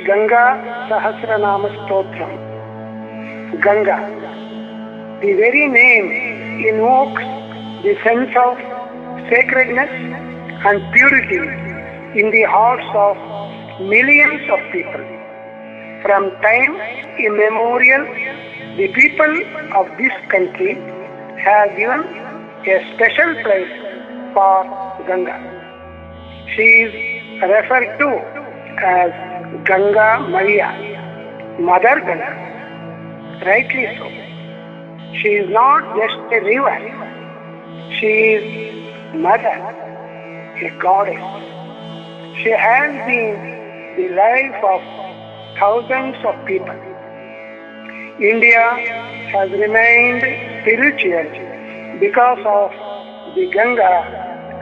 Ganga Sahasranama Stotram. Ganga. The very name invokes the sense of sacredness and purity in the hearts of millions of people. From time immemorial, the people of this country have given a special place for Ganga. She is referred to as Ganga Maya, Mother Ganga. Rightly so. She is not just a river. She is Mother, a goddess. She has been the life of thousands of people. India has remained spiritual because of the Ganga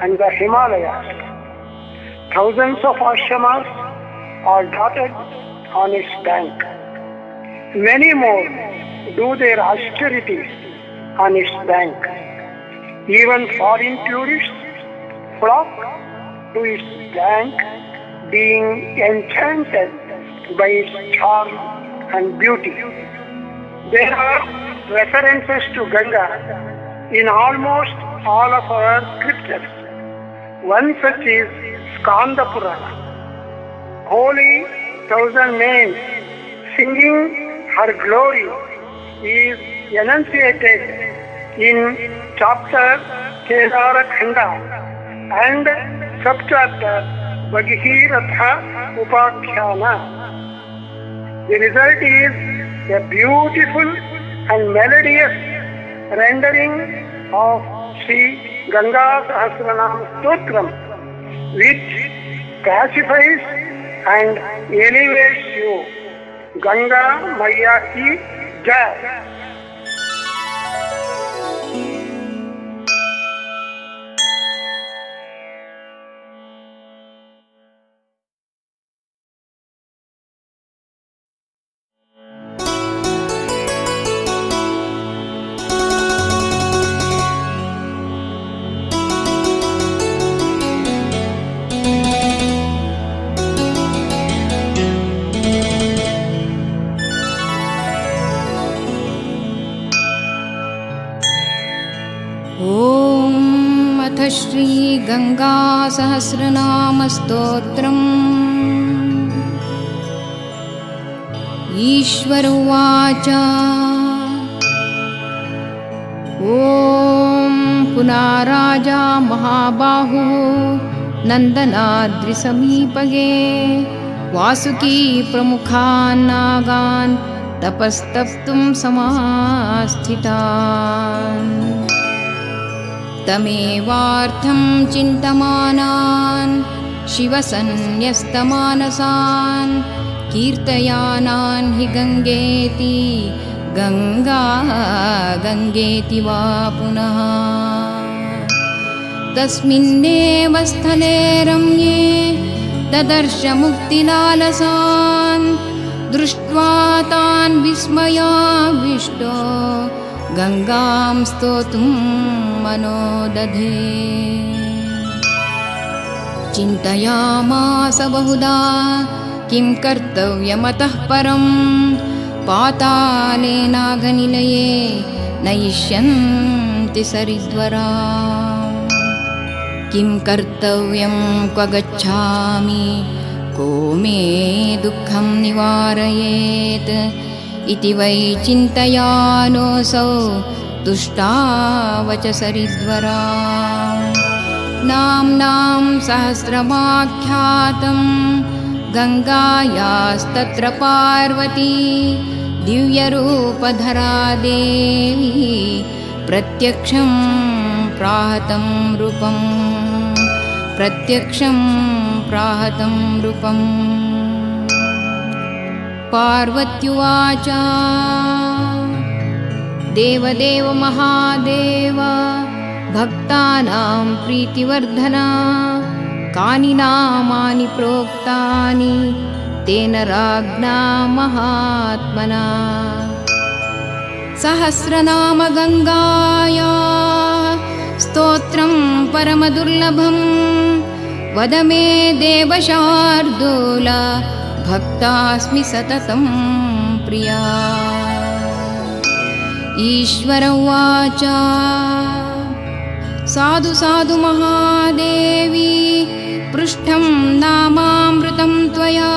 and the Himalayas. Thousands of ashramas are dotted on its bank. Many more do their austerities on its bank. Even foreign tourists flock to its bank, being enchanted by its charm and beauty. There are references to Ganga in almost all of our scriptures. One such is Skanda Purana. Holy thousand names singing her glory is enunciated in chapter Kedara Khanda and subchapter Bhagiratha Upakhyana. The result is a beautiful and melodious rendering of Sri Ganga Sahasranam Stotram, which pacifies and elevates you. Ganga Maya ki Jai. Shri Ganga सहस्रनाम स्तोत्रम्। ईश्वर उवाच ॐ पुनाराजा महाबाहु नन्दनाद्रिसमीपगे वासुकी प्रमुखान् नागान् तपस्तप्तुं समास्थितान्। तमेवार्थं चिन्तमानान् शिवसन्न्यस्तमानसान् कीर्तयानान् हि गङ्गेति गङ्गा गङ्गेति वा पुनः। तस्मिन्नेव स्थले रम्ये ददर्श मुक्तिलालसान् दृष्ट्वा तान् विस्मयाविष्टो गंगां स्तोतुं मनोदधे। चिन्तयामास बहुधा किं कर्तव्यमतः परं पाताले नागनिलये नयिष्यन्ति सरिद्वरा। किं कर्तव्यं क्व गच्छामि को मे दुःखं निवारयेत् इति वै चिन्तयानोऽसौ तुष्टावच सरिद्वरा। नाम्नां सहस्रमाख्यातं गङ्गायास्तत्र पार्वती दिव्यरूपधरा देवी प्रत्यक्षं प्राहतं रूपं प्रत्यक्षं प्राहतं रूपम्। पार्वत्युवाच देवदेव महादेव भक्तानां प्रीतिवर्धना कानि नामानि प्रोक्तानि तेन राज्ञा महात्मना। सहस्रनाम गङ्गाया स्तोत्रं परमदुर्लभं वद मे देवशार्दूल भक्तास्मि सततं प्रिया। ईश्वर उवाच साधु साधु महादेवी पृष्ठं नामामृतं त्वया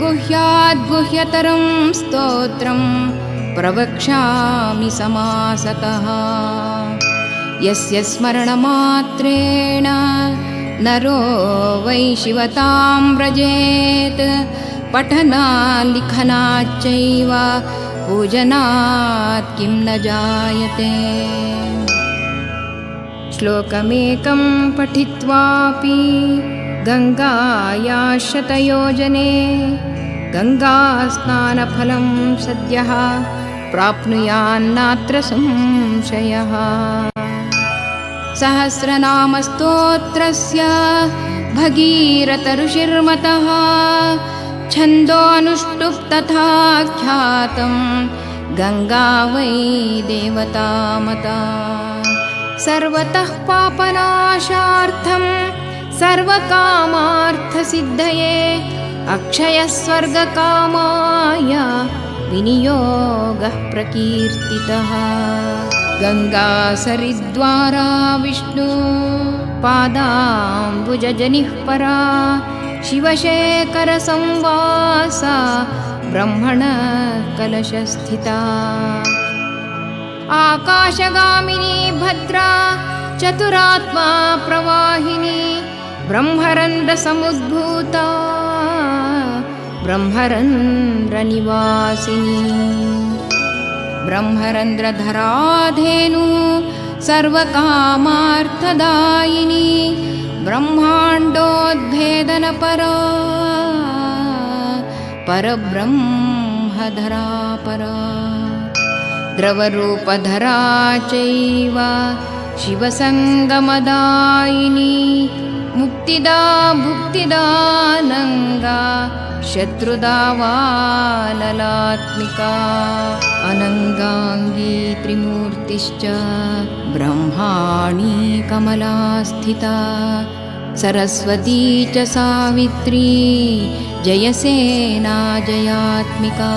गुह्याद् गुह्यतरं स्तोत्रं प्रवक्ष्यामि समासतः। यस्य स्मरणमात्रेण नरो वै शिवतां व्रजेत् पठनाल्लिखनाच्चैव पूजनात् किं न जायते। श्लोकमेकं पठित्वापि गङ्गायाः शतयोजने गङ्गास्नानफलं सद्यः प्राप्नुयान्नात्र संशयः। सहस्रनामस्तोत्रस्य भगीरथऋषिर्मतः छन्दोऽनुष्टुप् तथा ख्यातं गङ्गा वै देवता मता। सर्वतः पापनाशार्थं सर्वकामार्थसिद्धये अक्षयस्वर्गकामाय विनियोगः प्रकीर्तितः। गङ्गासरिद्वारा विष्णु पादाम्बुजजनिः परा शिवशेखरसंवासा ब्रह्मणकलशस्थिता। आकाशगामिनी भद्रा चतुरात्मा प्रवाहिनी ब्रह्मरन्ध्रसमुद्भूता ब्रह्मरन्ध्रनिवासिनी। ब्रह्मरन्ध्रधराधेनु सर्वकामार्थदायिनी ब्रह्माण्डोद्भेदनपरा परब्रह्मधरा परा। द्रवरूपधरा चैव शिवसङ्गमदायिनी मुक्तिदा भुक्तिदानङ्गा शत्रुदा वाललात्मिका। अनङ्गाङ्गी त्रिमूर्तिश्च ब्रह्माणी कमला स्थिता सरस्वती च सावित्री जयसेना जयात्मिका।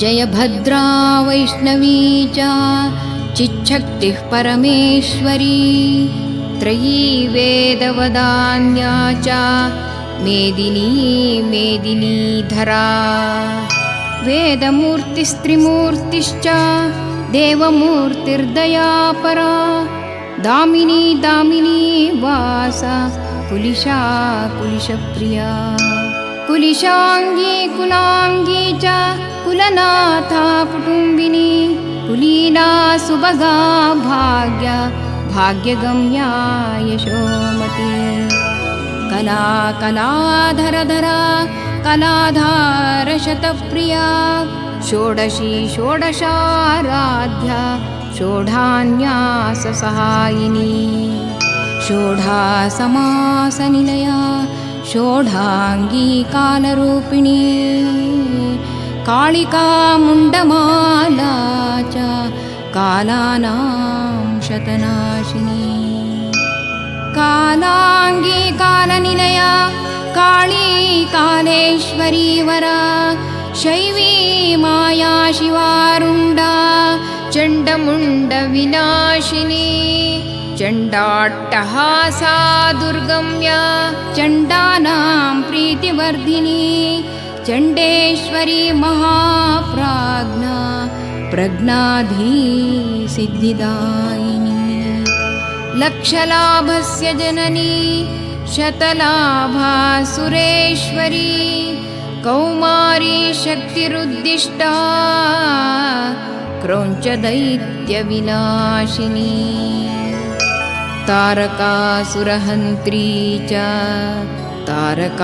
जयभद्रा वैष्णवी च चिच्छक्तिः परमेश्वरी त्रयी वेदवदान्या च मेदिनी मेदिनीधरा। वेदमूर्तिस्त्रिमूर्तिश्च देवमूर्तिर्दया परा दामिनी दामिनी वासा कुलिशा कुलिशप्रिया। कुलिशाङ्गी कुलाङ्गी च कुलनाथा कुटुम्बिनी कुलीना सुभगा भाग्या भाग्यगम्या यशोमती। कला कलाधरधरा कलाधार शतप्रिया षोडशी षोडशाराध्या षोढान्याससहायिनी। षोढासमासनिलया षोढाङ्गी कालरूपिणी कालिका मुण्डमाला च कालानां शतनाशिनी। कालाङ्गी कालनिलया काली कालेश्वरी वरा शैवी माया शिवारुण्डा चण्डमुण्डविनाशिनी। चण्डाट्टहासा दुर्गम्या चण्डानां प्रीतिवर्धिनी चण्डेश्वरी महाप्राज्ञा प्रज्ञाधीसिद्धिदायिनी। लक्षलाभस्य जननी शतलाभा सुरेश्वरी कौमारी शक्तिरुद्दिष्टा क्रौञ्चदैत्यविनाशिनी। तारकासुरहन्त्री च तारकामयगामिनी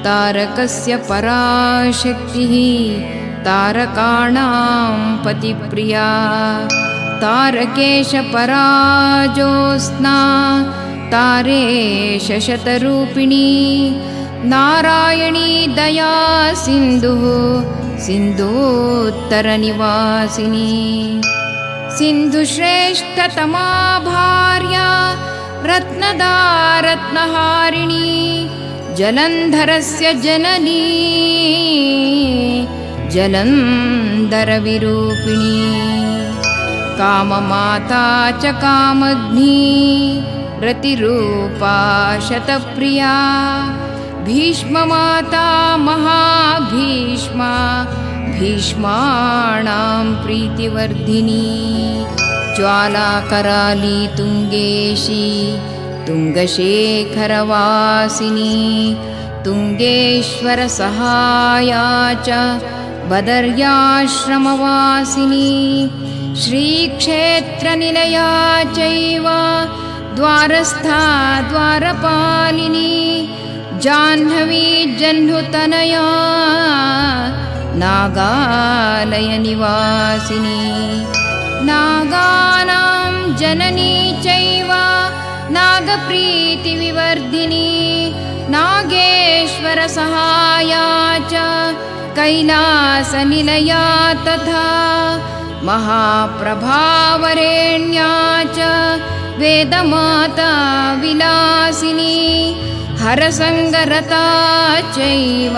तारकस्य पराशक्तिः तारकाणां पतिप्रिया। तारकेश पराजोत्स्ना तारेश शतरूपिणी नारायणी दया सिन्धुः सिन्धोत्तरनिवासिनी। सिन्धुश्रेष्ठतमा भार्या रत्नदा रत्नहारिणी जलन्धरस्य जननी जलन्धरविरूपिणी काममाता च कामग्नी रतिरूपा शतप्रिया भीष्ममाता महाभीष्मा भीष्माणां प्रीतिवर्धिनी ज्वालाकराली तुङ्गेशी तुङ्गशेखरवासिनी तुङ्गेश्वरसहाया च बदर्याश्रमवासिनी श्रीक्षेत्रनिलया चैव द्वारस्था द्वारपालिनी जाह्नवी जह्नुतनया नागालयनिवासिनी नागानां जननी चैव नागप्रीतिविवर्धिनी नागेश्वरसहाया च कैलासनिलया तथा महाप्रभावरेण्या च वेदमाता विलासिनी हरसङ्गरता चैव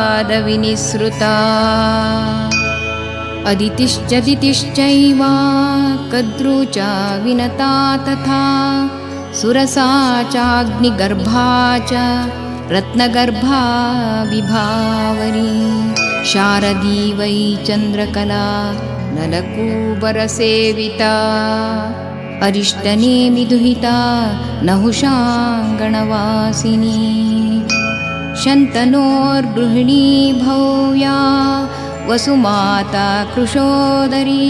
हरिपादविनिसृता अदितिश्च दितिश्चैव कद्रू च विनता तथा सुरसा चाग्निगर्भा च रत्नगर्भा विभावरी शारदी वै चन्द्रकला नलकूबरसेविता अरिष्टनेमिदुहिता नहुषाङ्गणवासिनी शन्तनोर्गृहिणी भव्या वसुमाता कृशोदरी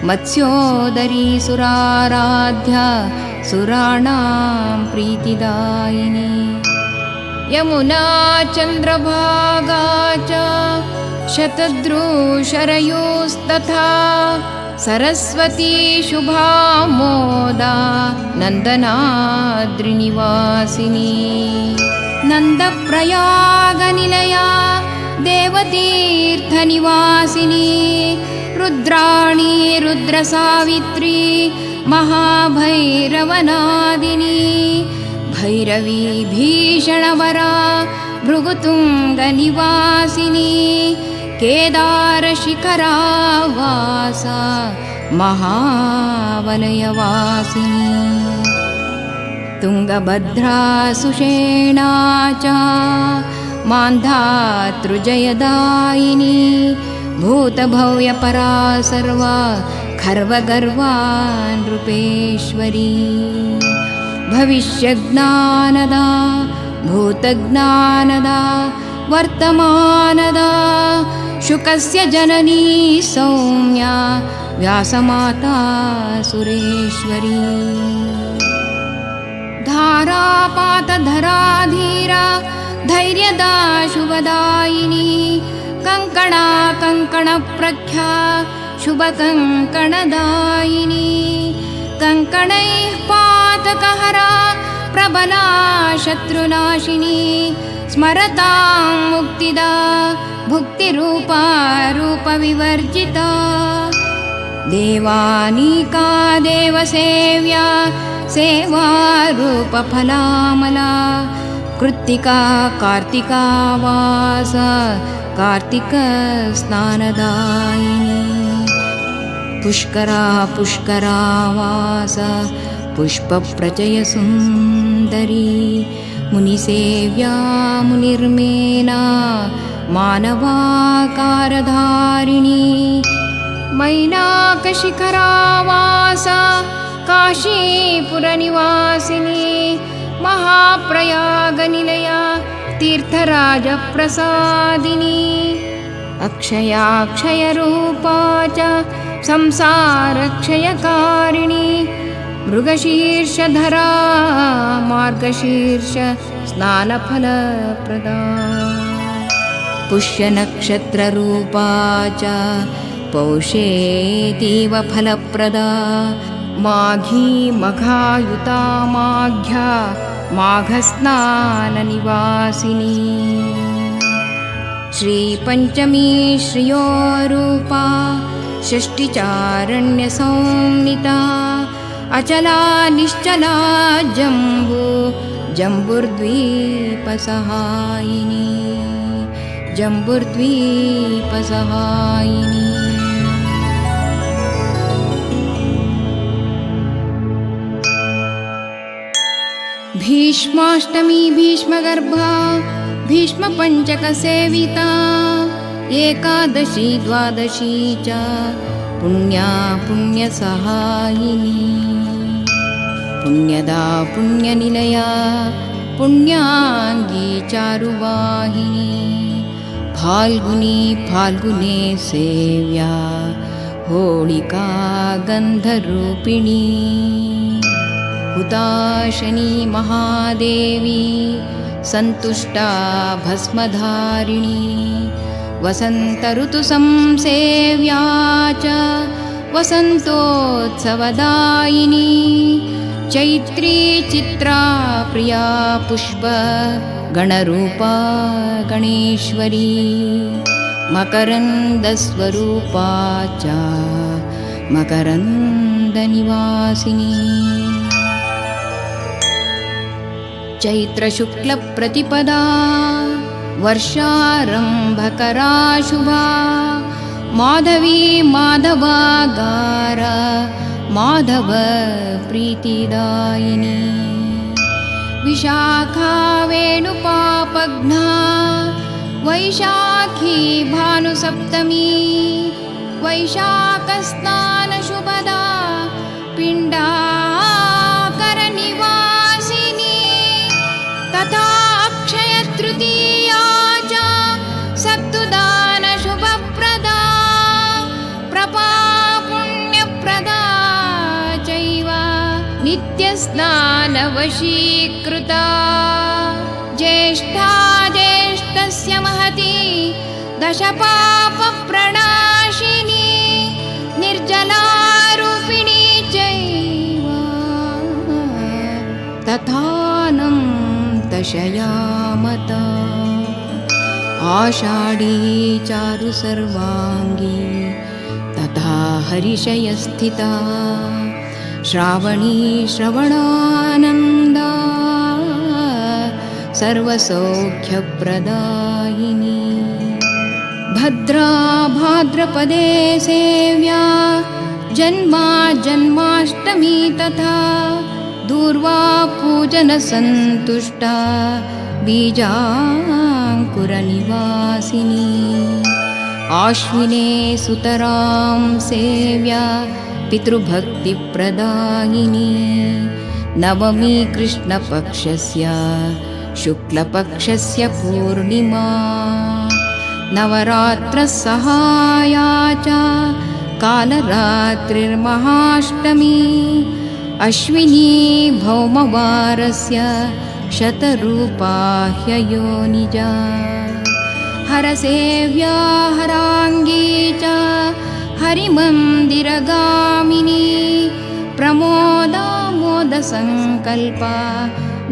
मत्स्योदरी सुराराध्या सुराणां प्रीतिदायिनी यमुना चन्द्रभागा च शतद्रुशरयोस्तथा सरस्वती शुभा मोदा नन्दनाद्रिनिवासिनी नन्दप्रयागनिलया देवतीर्थनिवासिनी रुद्राणी रुद्रसावित्री महाभैरवनादिनी भैरवी भीषणवरा भृगुतुङ्गनिवासिनी केदारशिखरावासा महावलयवासिनी तुङ्गभद्रा सुषेणा च मान्धातृजयदायिनी भूतभव्यपरा सर्वा खर्वगर्वा नृपेश्वरी भविष्यज्ञानदा भूतज्ञानदा वर्तमानदा शुकस्य जननी सौम्या व्यासमाता सुरेश्वरी धारापातधराधीरा धैर्यदा शुभदायिनी कङ्कणा कङ्कणप्रख्या शुभकङ्कणदायिनी कङ्कणैः पातकहरा प्रबला शत्रुनाशिनी स्मरतां मुक्तिदा भुक्तिरूपा रूपविवर्जिता देवानीका देवसेव्या सेवारूपफलामला कृत्तिका कार्तिका वास कार्तिकस्नानदायिनी पुष्करा पुष्करावास पुष्पप्रचयसुन्दरी मुनिसेव्या मुनिर्मेना मानवाकारधारिणी मैनाकशिखरावास काशीपुरनिवासिनी महाप्रयागनिलया तीर्थराजप्रसादिनी अक्षयाक्षयरूपा च संसारक्षयकारिणी मृगशीर्षधरा मार्गशीर्ष स्नानफलप्रदा पुष्यनक्षत्ररूपा च पौषेतीव फलप्रदा माघी मघायुता माघ्या माघस्नाननिवासिनी श्रीपञ्चमी श्रियोरूपा षष्टिचारण्यसंनिता अचला निश्चला जम्बुर्द्वीपसहायिनी जम्बुर्द्वीपसहायिनी। भीष्माष्टमी भीष्मगर्भा भीष्मपञ्चकसेविता एकादशी द्वादशी च पुण्या पुण्यसहायिनी पुण्यदा पुण्यनिलया पुण्याङ्गी चारुवाहिनी फाल्गुनी फाल्गुने सेव्या होळिका गन्धरूपिणी हुताशनी महादेवी सन्तुष्टा भस्मधारिणी वसन्तऋतुसंसेव्या च वसन्तोत्सवदायिनी चैत्री चित्रा प्रिया पुष्प गणरूपा गणेश्वरी मकरन्दस्वरूपा च मकरन्दनिवासिनी चैत्रशुक्लप्रतिपदा वर्षारम्भकरा शुभा माधवी माधवागार माधव प्रीतिदायिनी विशाखा वेणुपापघ्ना वैशाखी भानुसप्तमी वैशाखस्नानशुभदा पिण्डाकरनिवासिनी तथा अक्षयतृतीया च सत्तुदानशुभप्रदा प्रपापुण्यप्रदा चैव नित्यस्नानवशीकृता ज्येष्ठा ज्येष्ठस्य महती दशपापप्रणाशिनी निर्जलारूपिणी चैव तथानं दशयामता आषाढी चारु सर्वांगी तथा हरिशयस्थिता श्रावणी श्रवणानन्दा सर्वसौख्यप्रदायिनी भद्रा भाद्रपदे सेव्या जन्मा जन्माष्टमी तथा दूर्वा पूजनसन्तुष्टा बीजाङ्कुरनिवासिनी आश्विने सुतरां सेव्या पितृभक्तिप्रदायिनी नवमी कृष्णपक्षस्य शुक्लपक्षस्य पूर्णिमा नवरात्रसहाया च कालरात्रिर्महाष्टमी अश्विनी भौमवारस्य शतरूपा ह्ययोनिजा हरसेव्या हराङ्गी च हरिमन्दिरगामिनी प्रमोदामोदसङ्कल्पा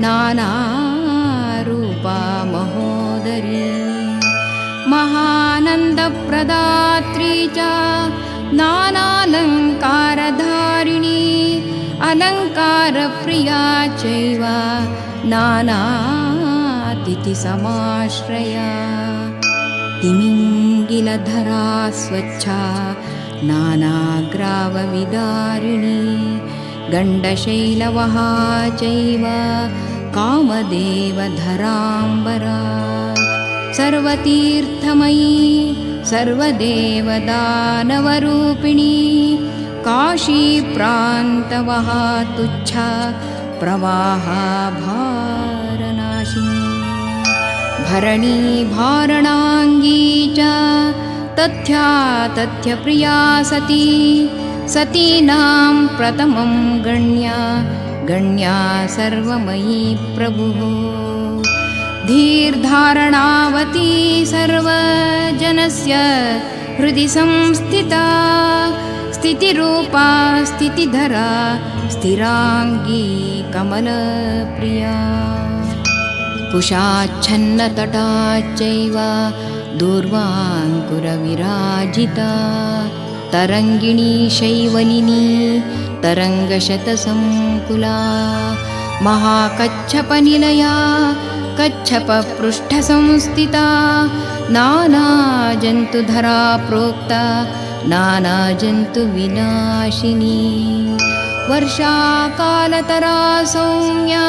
नानारूपा महोदरी महानन्दप्रदात्री च नानालङ्कारधारिणी अलङ्कारप्रिया चैव नानातिथिसमाश्रया तिमिङ्गिलधरा स्वच्छा नानाग्रावविदारिणी गण्डशैलवहा चैव कामदेवधराम्बरा सर्वतीर्थमयी सर्वदेवदानवरूपिणी काशीप्रान्तवहा तुच्छा प्रवाहा भारनाशिनी भरणी भारणाङ्गी च तथ्या तथ्यप्रिया सती सतीनां प्रथमं गण्या सर्वमयी प्रभुः धीर्धारणावती सर्वजनस्य हृदि संस्थिता स्थितिरूपा स्थितिधरा स्थिराङ्गी कमलप्रिया कुशाच्छन्नतटा चैव दूर्वाङ्कुरविराजिता तरङ्गिणी शैवलिनी तरङ्गशतसङ्कुला महाकच्छपनिलया कच्छपपृष्ठसंस्थिता नानाजन्तुधरा प्रोक्ता नानाजन्तुविनाशिनी वर्षाकालतरा सौम्या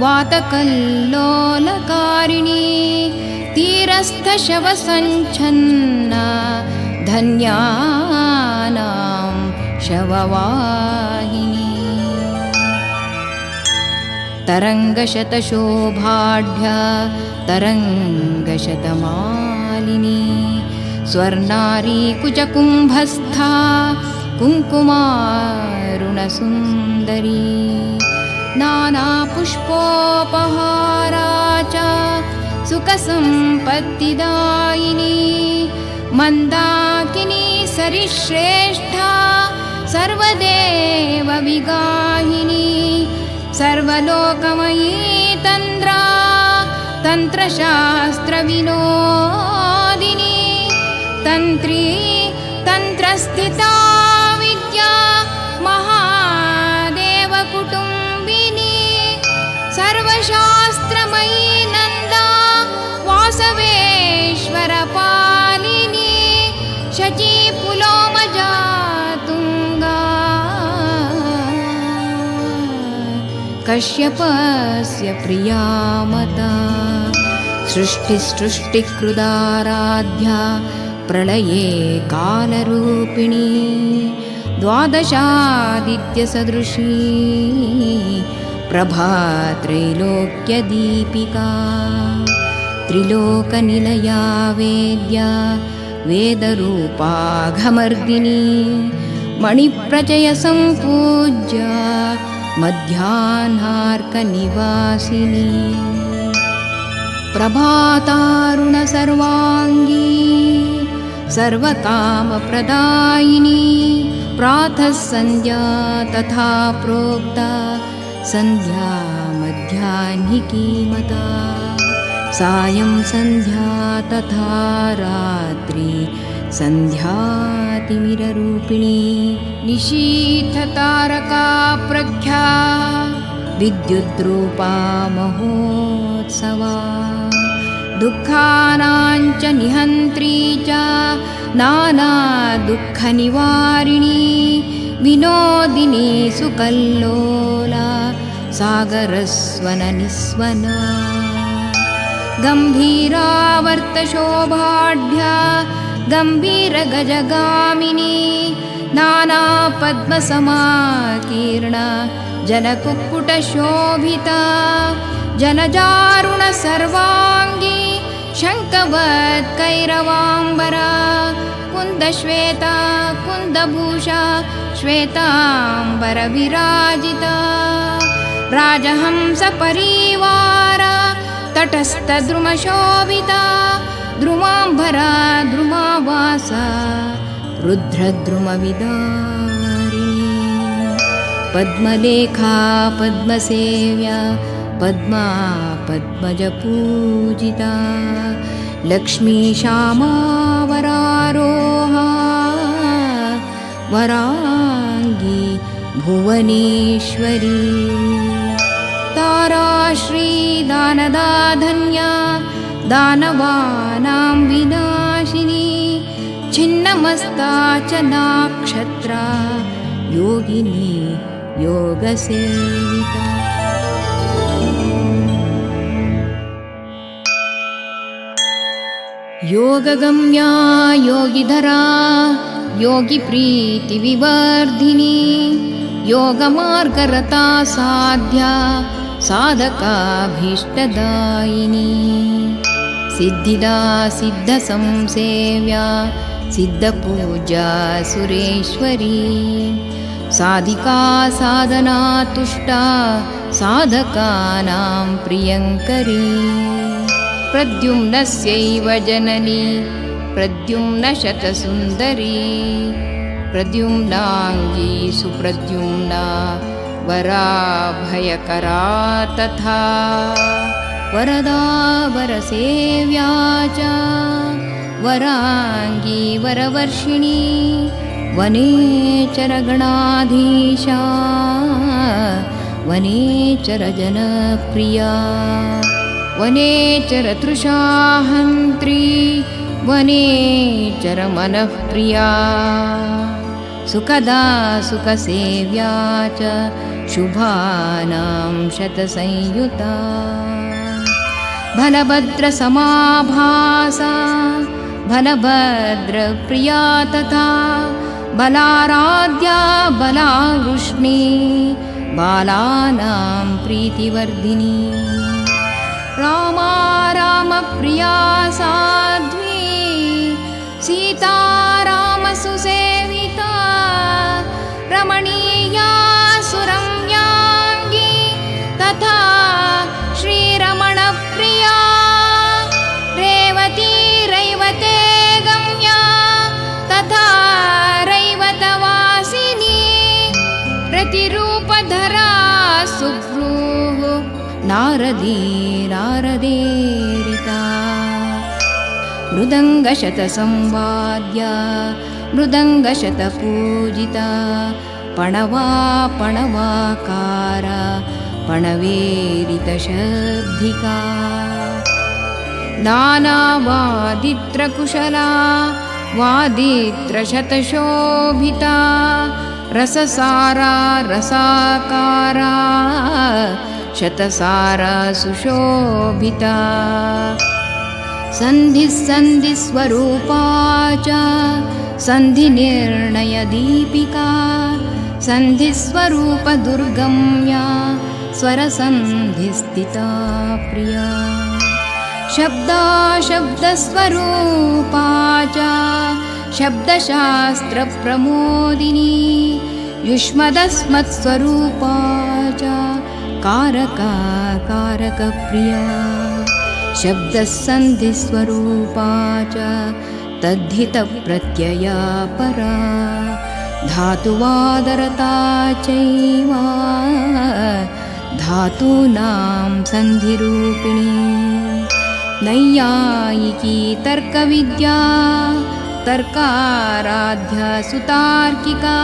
वातकल्लोलकारिणी तीरस्थशवसञ्छन्ना धन्यानां शववाहिनी तरङ्गशतशोभाढ्या तरङ्गशतमालिनी स्वर्णारीकुचकुम्भस्था कुङ्कुमारुणसुन्दरी नानापुष्पोपहारा च सुखसम्पत्तिदायिनी मन्दाकिनी सरिश्रेष्ठा सर्वदेवविगाहिनी सर्वलोकमयी तन्द्रा तन्त्रशास्त्रविनोदिनी तन्त्री तन्त्रस्थिता विद्या महादेवकुटुम्बिनी सर्वशास्त्रमयी नन्दा वासवेश्वरपालिनी शचीपुलोमजा तुङ्गा कश्यपस्य प्रिया मता सृष्टिकृदाराध्या प्रलये कालरूपिणी द्वादशादित्यसदृशी प्रभा त्रैलोक्यदीपिका त्रिलोकनिलया वेद्या वेदरूपाघमर्दिनी मणिप्रचयसम्पूज्या मध्याह्नार्कनिवासिनी प्रभातारुणसर्वाङ्गी सर्वकामप्रदायिनी प्रातः सन्ध्या तथा प्रोक्ता सन्ध्या मध्याह्निकी मता सायं सन्ध्या तथा रात्रि सन्ध्यातिमिररूपिणी निशीथतारका प्रख्या विद्युद्रूपा महोत्सवा दुःखानाञ्च निहन्त्री च नानादुःखनिवारिणी विनोदिनी सुकल्लोला सागरस्वननिस्वना गम्भीरावर्तशोभाढ्या गम्भीरगजगामिनी नानापद्मसमाकीर्णा जनकुक्कुटशोभिता जनजारुणसर्वाङ्गी शङ्खवत्कैरवाम्बरा कुन्दश्वेता कुन्दभूषा श्वेताम्बरविराजिता राजहंसपरिवारा तटस्थद्रुमशोभिता द्रुमाम्बरा द्रुमावासा रुद्रद्रुमविदारिणी पद्मलेखा पद्मसेव्या पद्मा पद्मजपूजिता लक्ष्मी श्यामा वरारोहा वराङ्गी भुवनेश्वरी तारा श्रीदानदा धन्या दानवानां विनाशिनी छिन्नमस्ता च नाक्षत्रा योगिनी योगसेविता योगगम्या योगिधरा योगिप्रीतिविवर्धिनी योगमार्गरता साध्या साधकाभीष्टदायिनी सिद्धिदा सिद्धसंसेव्या सिद्धपूजा सुरेश्वरी साधिका साधना तुष्टा साधकानां प्रियङ्करी प्रद्युम्नस्यैव जननी प्रद्युम्नशतसुन्दरी प्रद्युम्नाङ्गी सुप्रद्युम्ना वराभयकरा तथा वरदा वरसेव्या च वराङ्गी वरवर्षिणी वनेचरगणाधीशा वनेचरजनप्रिया वनेचरतृषाहन्त्री वनेचरमनःप्रिया सुखदा सुखसेव्या च शुभानां शतसंयुता बलभद्रसमाभासा बलभद्रप्रिया तथा बलाराध्या बलावृष्णी बालानां प्रीतिवर्धिनी रामा रामप्रिया साध्वी सीता रामसुसेविता रमणीया सुरम्याङ्गी तथा श्रीरमणप्रिया रेवती रैवते गम्या तथा रैवतवासिनी प्रतिरूपधरा सुभ्रूः नारदी नारदेरिता मृदङ्गशतसंवाद्या मृदङ्गशतपूजिता पणवा पणवाकार पणवेरितशब्दिका नानावादित्रकुशला वादित्रशतशोभिता रससारा रसाकारा शतसारा सुशोभिता सन्धिस्वरूपा च सन्धिनिर्णयदीपिका सन्धिस्वरूपदुर्गम्या स्वरसन्धिस्थिता प्रिया शब्दस्वरूपा च शब्दशास्त्रप्रमोदिनी युष्मदस्मत्स्वरूपा च कारकप्रिया शब्दसन्धिस्वरूपा च तद्धितप्रत्यया परा धातुवादरता चैव धातूनां सन्धिरूपिणी नैयायिकी तर्कविद्या तर्काराध्या सुतार्किका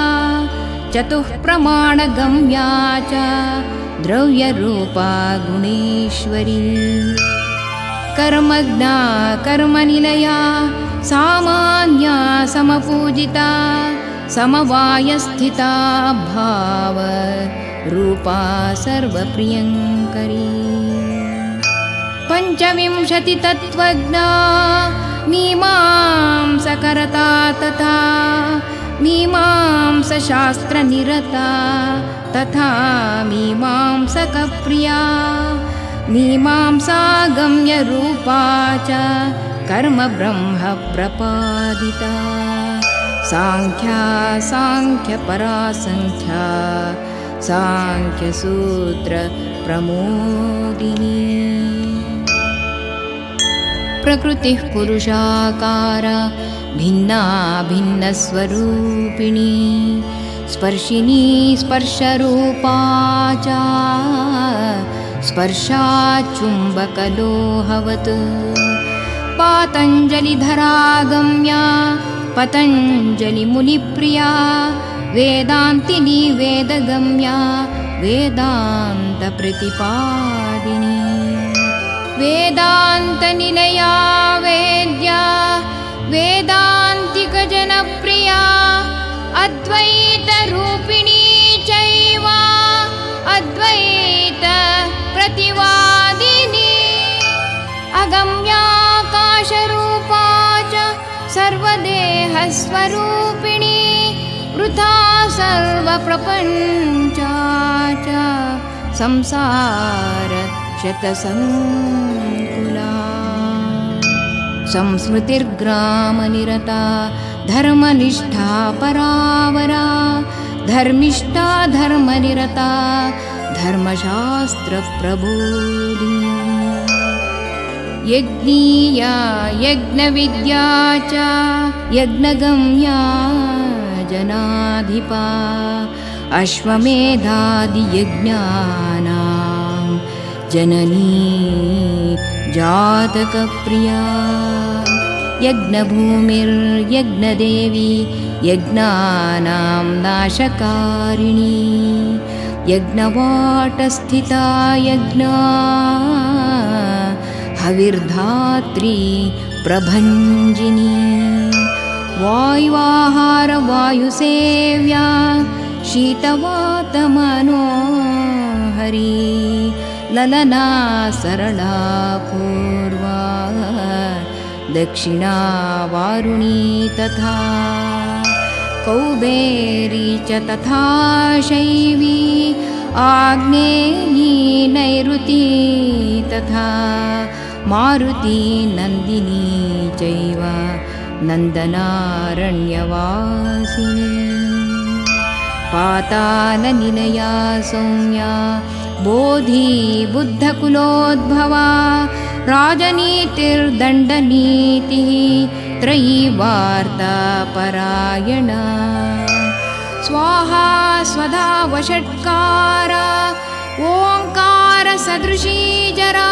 चतुःप्रमाणगम्या च द्रव्यरूपा गुणेश्वरी कर्मज्ञा कर्मनिलया सामान्या समपूजिता समवायस्थिता भावरूपा सर्वप्रियङ्करी पञ्चविंशतितत्त्वज्ञा मीमांसकरता तथा मीमांसशास्त्रनिरता तथा मीमांसकप्रिया मीमांसागम्यरूपा च कर्मब्रह्मप्रपादिता साङ्ख्यपरासङ्ख्या साङ्ख्यसूत्रप्रमोदिनी प्रकृतिः पुरुषाकार भिन्ना भिन्नस्वरूपिणी स्पर्शिनी स्पर्शरूपा च स्पर्शाचुम्बकलोहवत् पातञ्जलिधरा गम्या पतञ्जलिमुनिप्रिया वेदान्तिनी वेदगम्या वेदान्तप्रतिपादिनी वेदान्तनिलया वेद्या वेदान्तिकजनप्रिया अद्वैतरूपिणी चैव अद्वैतप्रतिवादिनी अगम्याकाशरूपा च सर्वदेहस्वरूपिणी वृथा सर्वप्रपञ्चा च संसार शतसङ्कुला संस्मृतिर्ग्रामनिरता धर्मनिष्ठा परावरा धर्मिष्ठा धर्मनिरता धर्मशास्त्रप्रबोधिनी यज्ञीया यज्ञविद्या च यज्ञगम्या जनाधिपा अश्वमेधादियज्ञानां जननी जातकप्रिया यज्ञभूमिर्यज्ञदेवी यज्ञानां नाशकारिणी यज्ञवाटस्थिता यज्ञा हविर्धात्री प्रभञ्जिनी वायुवाहारवायुसेव्या शीतवातमनोहरी ललना सरला पूर्वा दक्षिणा वारुणी तथा कौबेरी च तथा शैवी आग्नेयी नैऋती तथा मारुती नन्दिनी चैव नन्दनारण्यवासिनी पातालनिलया सौम्या बोधि बुद्धकुलोद्भवा राजनीतिर्दण्डनीतिः त्रयी वार्ता परायणा स्वाहा स्वधा वषट्कारा ओङ्कारसदृशी जरा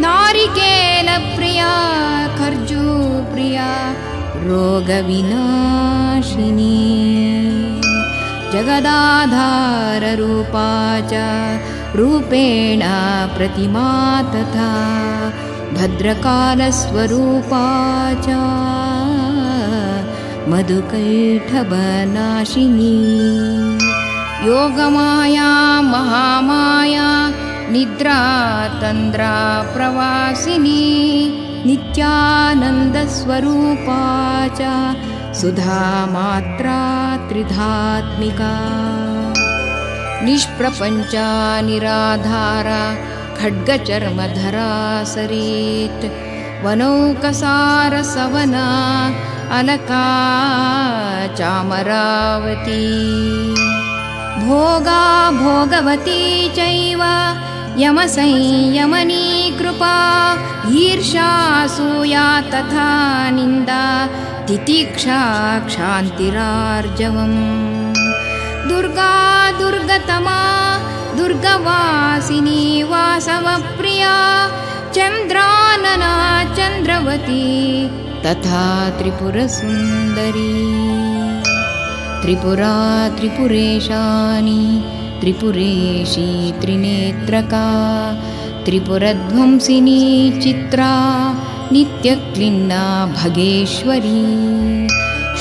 नारिकेलप्रिया खर्जूप्रिया रोगविनाशिनी जगदाधाररूपा च रूपेण प्रतिमा तथा भद्रकालस्वरूपा च मधुकैटभनाशिनी योगमाया महामाया निद्रा तन्द्रा प्रवासिनी नित्यानन्दस्वरूपा च सुधा मात्रा त्रिधात्मिका निष्प्रपञ्चा निराधारा खड्गचर्मधरा सरेत् वनौकसारसवना अलका चामरावती भोगा भोगवती चैव यमसंयमनी कृपा ईर्ष्यासूया तथा निन्दा तितिक्षा क्षान्तिरार्जवम् दुर्गा दुर्गतमा दुर्गवासिनी वासवप्रिया चन्द्रानना चन्द्रवती तथा त्रिपुरसुन्दरी त्रिपुरा त्रिपुरेशानी त्रिपुरेशी त्रिनेत्रका त्रिपुरध्वंसिनी चित्रा नित्यक्लिन्ना भगेश्वरी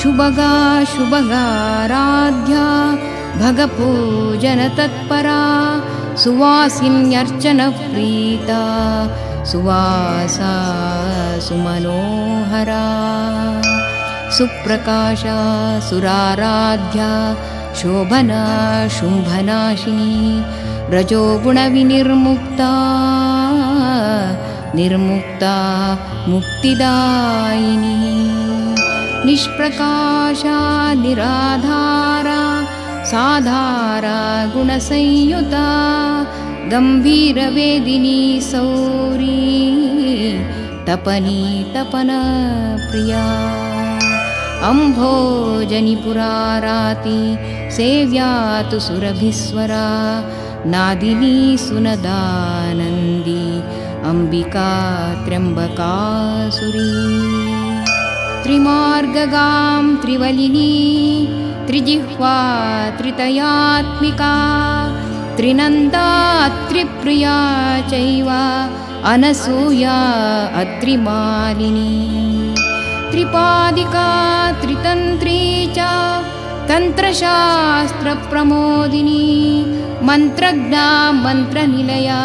शुभगा शुभगाराध्या भगपूजनतत्परा सुवासिन्यर्चनप्रीता सुवासा सुमनोहरा सुप्रकाशा सुराराध्या शोभना शुम्भनाशिनी रजोगुणविनिर्मुक्ता निर्मुक्ता मुक्तिदायिनी निष्प्रकाशा निराधारा साधारा गुणसंयुता गम्भीरवेदिनी सौरी तपनी तपनप्रिया अम्भोजनिपुराराति सेव्या तु सुरभिस्वरा नादिनी सुनदानन्दी अम्बिका त्र्यम्बकासुरी त्रिमार्गगां त्रिवलिनी त्रिजिह्वा त्रितयात्मिका त्रिनन्दा त्रिप्रिया चैव अनसूया अत्रिमालिनी त्रिपादिका त्रितन्त्री च तन्त्रशास्त्रप्रमोदिनी मन्त्रज्ञा मन्त्रनिलया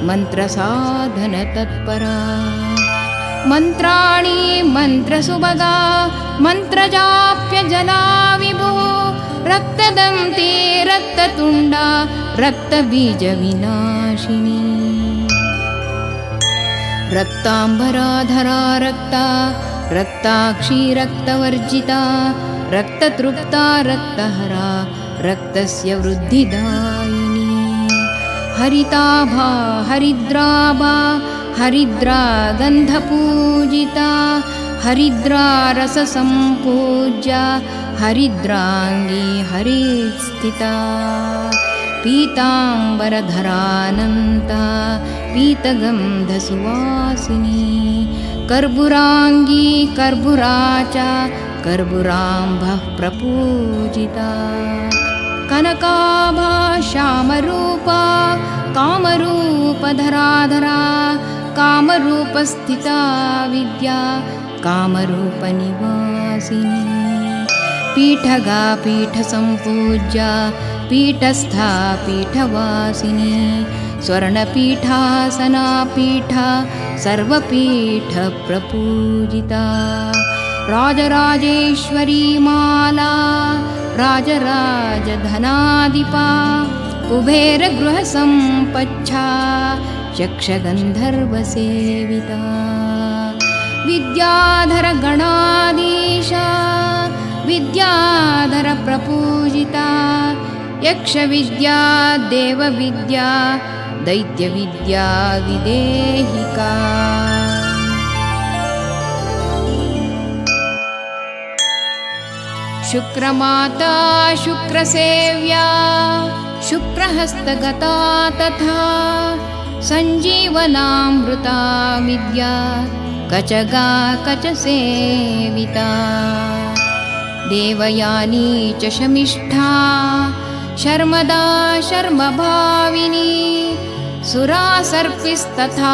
मन्त्रसाधनतत्परा मन्त्राणि मन्त्रसुभगा मन्त्रजाप्यजला विभुः रक्तदन्ती रक्ततुण्डा रक्तबीजविनाशिनी रक्ताम्बराधरा रक्ता रक्ताक्षी रक्तवर्जिता रक्ततृप्ता रक्तहरा रक्तस्य वृद्धिदायिनी हरिताभा हरिद्राभा हरिद्रा गन्धपूजिता हरिद्रा रससम्पूज्या हरिद्राङ्गी हरिस्थिता पीताम्बरधरानन्ता पीतगन्धसुवासिनी कर्पूराङ्गी कर्पूराचा कर्पूराम्भः प्रपूजिता कनकाभा श्यामरूपा कामरूपधराधरा कामरूपस्थिता विद्या कामरूपनिवासिनी पीठगा पीठसम्पूज्या पीठस्था पीठवासिनी स्वर्णपीठासना पीठा सर्वपीठप्रपूजिता राजराजेश्वरी माला राजराजधनाधिपा कुबेरगृहसम्पच्छा यक्षगन्धर्वसेविता विद्याधरगणाधीशा विद्याधरप्रपूजिता यक्षविद्या देवविद्या दैत्यविद्या विदेहिका शुक्रमाता शुक्रसेव्या शुक्रहस्तगता तथा सञ्जीवनामृता विद्या कचगा कचसेविता देवयानी च शमिष्ठा शर्मदा शर्मभाविनी सुरासर्पिस्तथा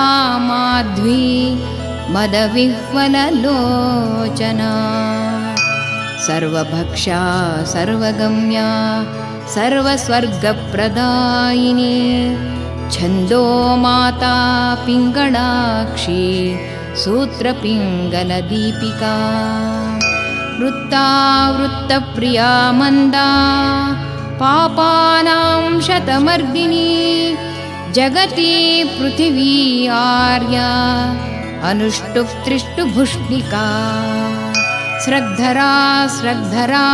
माध्वी मदविह्वललोचना सर्वभक्षा सर्वगम्या सर्वस्वर्गप्रदायिनी छन्दो माता पिङ्गळाक्षी सूत्रपिङ्गलदीपिका वृत्ता वृत्तप्रिया मन्दा पापानां शतमर्दिनी जगति पृथिवी आर्या अनुष्टुप्तृष्टुभुष्णिका स्रग्धरा स्रग्धरा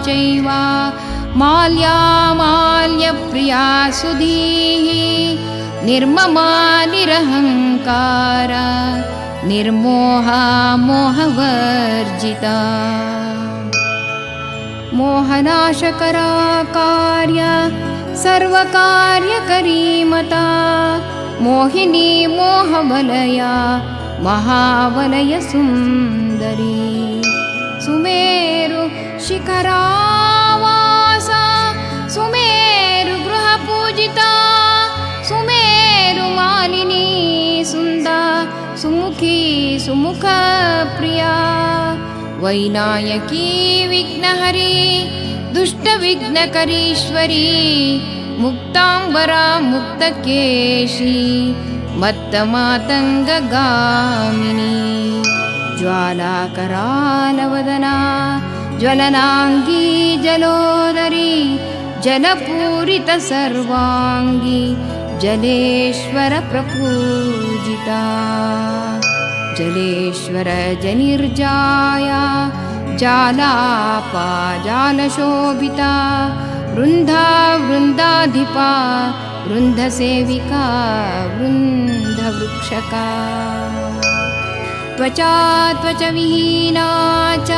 चैव माल्या माल्यप्रिया सुधीः निर्ममा निरहङ्कारा निर्मोहा मोहवर्जिता मोहनाशकरा कार्या सर्वकार्यकरी मता मोहिनी मोहवलया महावलय सुन्दरी सुमेरु शिखरावासा सुमेरु गृहपूजिता सुमेरु मालिनी सुन्दा सुमुखी सुमुखप्रिया वैनायकी विघ्नहरी दुष्टविघ्नकरीश्वरी मुक्ताम्बरा मुक्तकेशी मत्तमातङ्गगामिनी ज्वालाकरालवदना ज्वलनाङ्गी जलोदरी जलपूरितसर्वाङ्गी जलेश्वरप्रपूजिता जलेश्वरजनिर्जाया जालापाजालशोभिता वृन्दा वृन्दाधिपा वृन्धसेविका वृन्धवृक्षका त्वचा त्वचविहीना च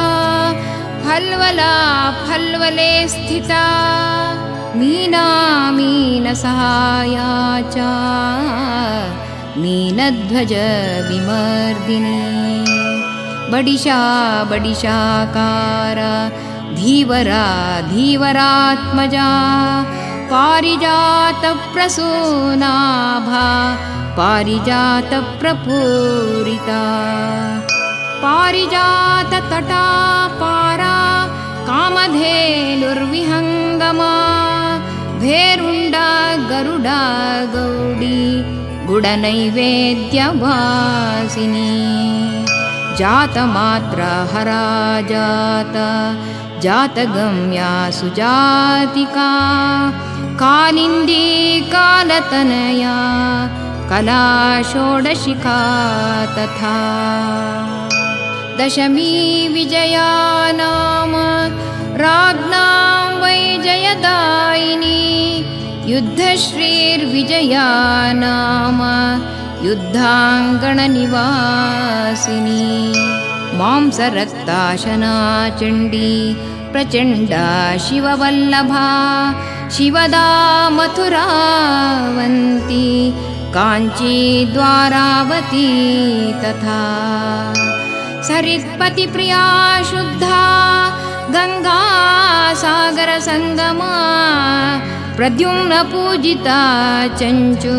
फल्वला फल्वले स्थिता मीना मीनसहाया च मीनध्वज विमर्दिनी बडिशा बडिशाकारा धीवरा धीवरात्मजा पारिजातप्रसूनाभा पारिजातप्रपूरिता पारिजाततटा पारा कामधेनुर्विहङ्गमा भेरुण्डा गरुडा गौडी गुडनैवेद्यवासिनी जातमात्रा हरा जाता जातगम्या सुजातिका कालिन्दी कालतनया कला षोडशिका तथा दशमी विजया नाम राज्ञां वैजयदायिनी युद्धश्रीर्विजया नाम युद्धाङ्गणनिवासिनी मांसरक्ताशना चण्डी प्रचण्डा शिववल्लभा शिवदा मथुरावन्ती काञ्ची द्वारावती तथा सरित्पतिप्रिया शुद्धा गङ्गा सागरसङ्गमा प्रद्युम्नपूजिता चञ्चु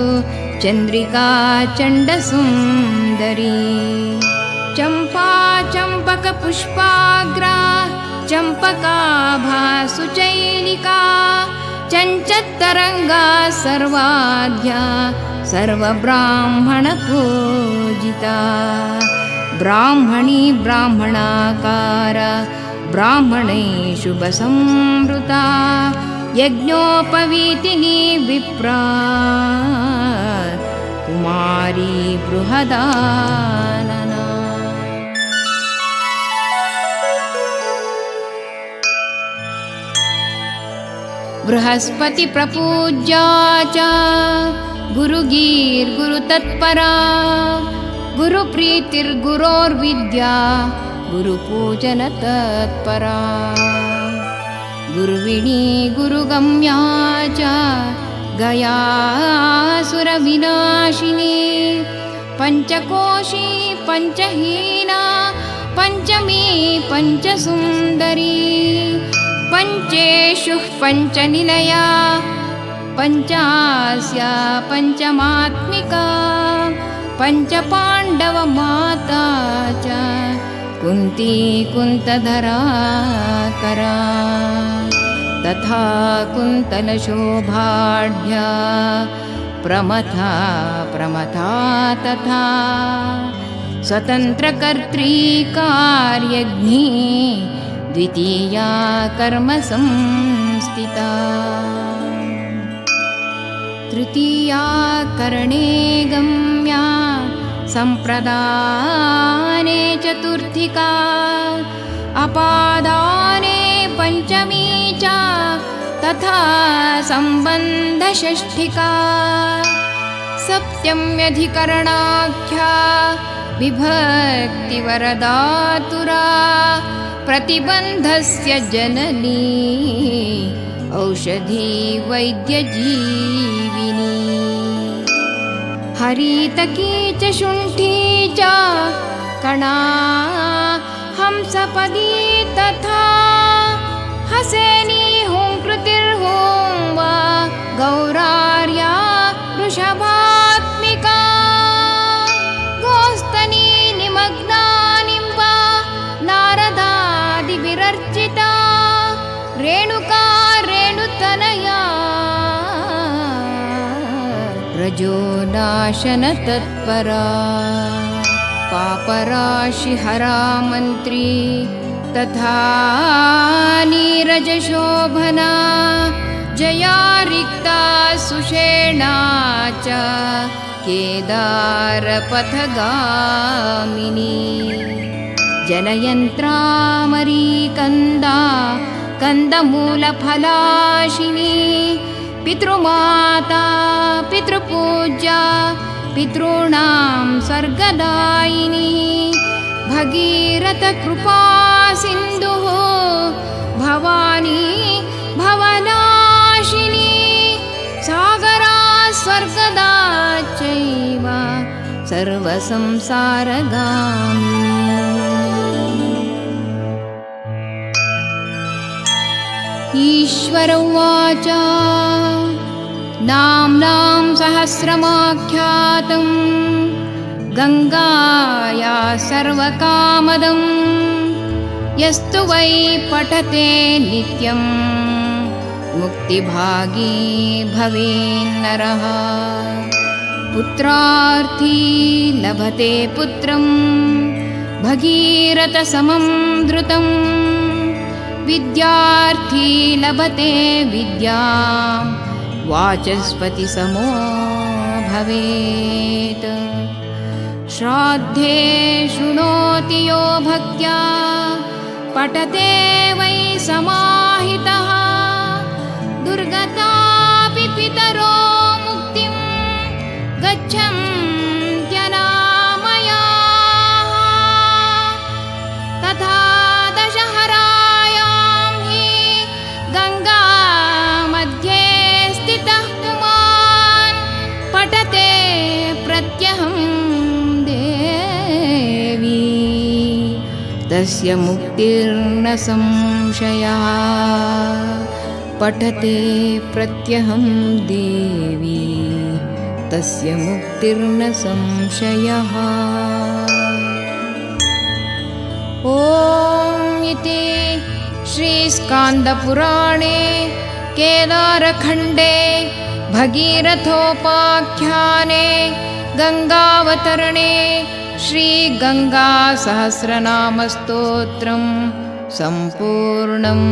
चन्द्रिका चण्डसुन्दरी चम्पा चम्पकपुष्पाग्रा चम्पकाभा सुचैलिका चञ्चत्तरङ्गा सर्वाद्या सर्वब्राह्मणपूजिता ब्राह्मणी ब्राह्मणाकार ब्राह्मणेषु शुभसंवृता यज्ञोपवीतिनी विप्रा कुमारी बृहदानना बृहस्पति प्रपूज्या च गुरुगीर्गुरुतत्परा गुरुप्रीतिर्गुरोर्विद्या गुरुपूजनतत्परा गुरुविणी गुरुगम्या च गयासुरविनाशिनी पञ्चकोशी पञ्चहीना पञ्चमी पञ्चसुन्दरी पञ्चेषु पञ्चनिलया पञ्चास्या पञ्चमात्मिका पञ्चपाण्डवमाता च कुन्ती कुन्तधराकरा तथा कुन्तलशोभाढ्या प्रमथा प्रमथा तथा स्वतन्त्रकर्त्री कार्यज्ञी द्वितीया कर्मसंस्थिता तृतीया करणे गम्या सम्प्रदाने चतुर्थिका अपादाने पञ्चमी च तथा सम्बन्धषष्ठिका सप्तम्यधिकरणाख्या विभक्तिवरदातुरा प्रतिबन्धस्य जननी औषधी वैद्यजीविनी हरितकी च शुण्ठी च कणा हंसपदी तथा हसेनी हुंकृतिर्हुं वा गौरार्या वृषभात्मिका गोस्तनी निमग्नानिम्बा नारदादिभिरर्चिता रेणुका रेणुतनया रजोनाशनतत्परा पापराशिहरा मन्त्री तथा नीरजशोभना जया रिक्ता सुषेणा च केदारपथगामिनी जनयन्त्रामरीकन्दा कन्दमूलफलाशिनी पितृमाता पितृपूज्या पितॄणां स्वर्गदायिनी भगीरथकृपा सिन्धुः भवानी भवनाशिनी सागरा स्वर्गदा चैव सर्वसंसारगामिनी ईश्वर उवाच नाम्नां सहस्रमाख्यातं गङ्गाया सर्वकामदं यस्तु वै पठते नित्यं मुक्तिभागी भवेन्नरः पुत्रार्थी लभते पुत्रं भगीरथसमं धृतं विद्यार्थी लभते विद्यां वाचस्पतिसमो भवेत् श्राद्धे शृणोति यो भक्त्या पठते वै समाहितः दुर्गतापि पितरो मुक्तिं गच्छन्त्यनामयाः तथा दशहरायां हि गङ्गा मध्ये स्थितः पुमान् पठते तस्य मुक्तिर्न संशयः पठते प्रत्यहं देवी तस्य मुक्तिर्न संशयः। ॐ इति श्रीस्कान्दपुराणे केदारखण्डे भगीरथोपाख्याने गङ्गावतरणे श्रीगङ्गासहस्रनामस्तोत्रं सम्पूर्णम्।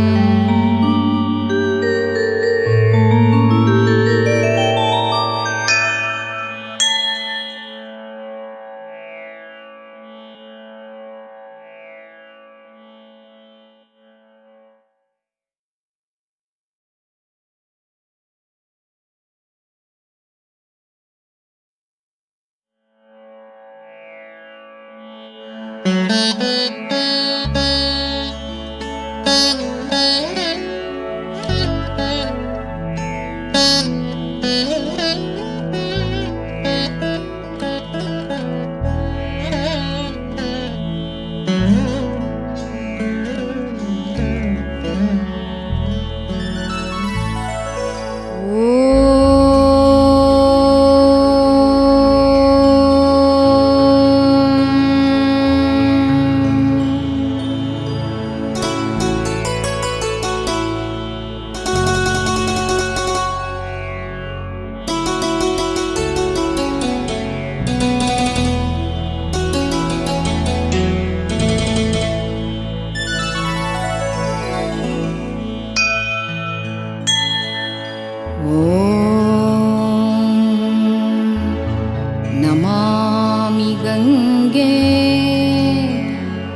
नमामि गङ्गे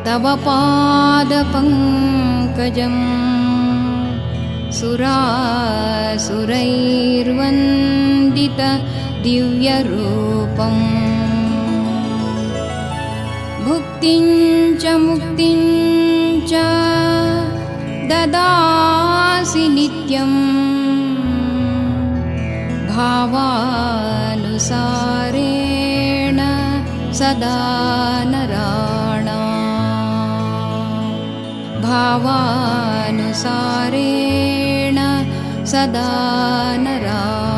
तव पादपङ्कजं सुरासुरैर्वन्दित दिव्यरूपम् भुक्तिं च मुक्तिं च ददासि नित्यम् भावानुसारेण सदा नराणाम् भावानुसारेण सदा नराणाम्।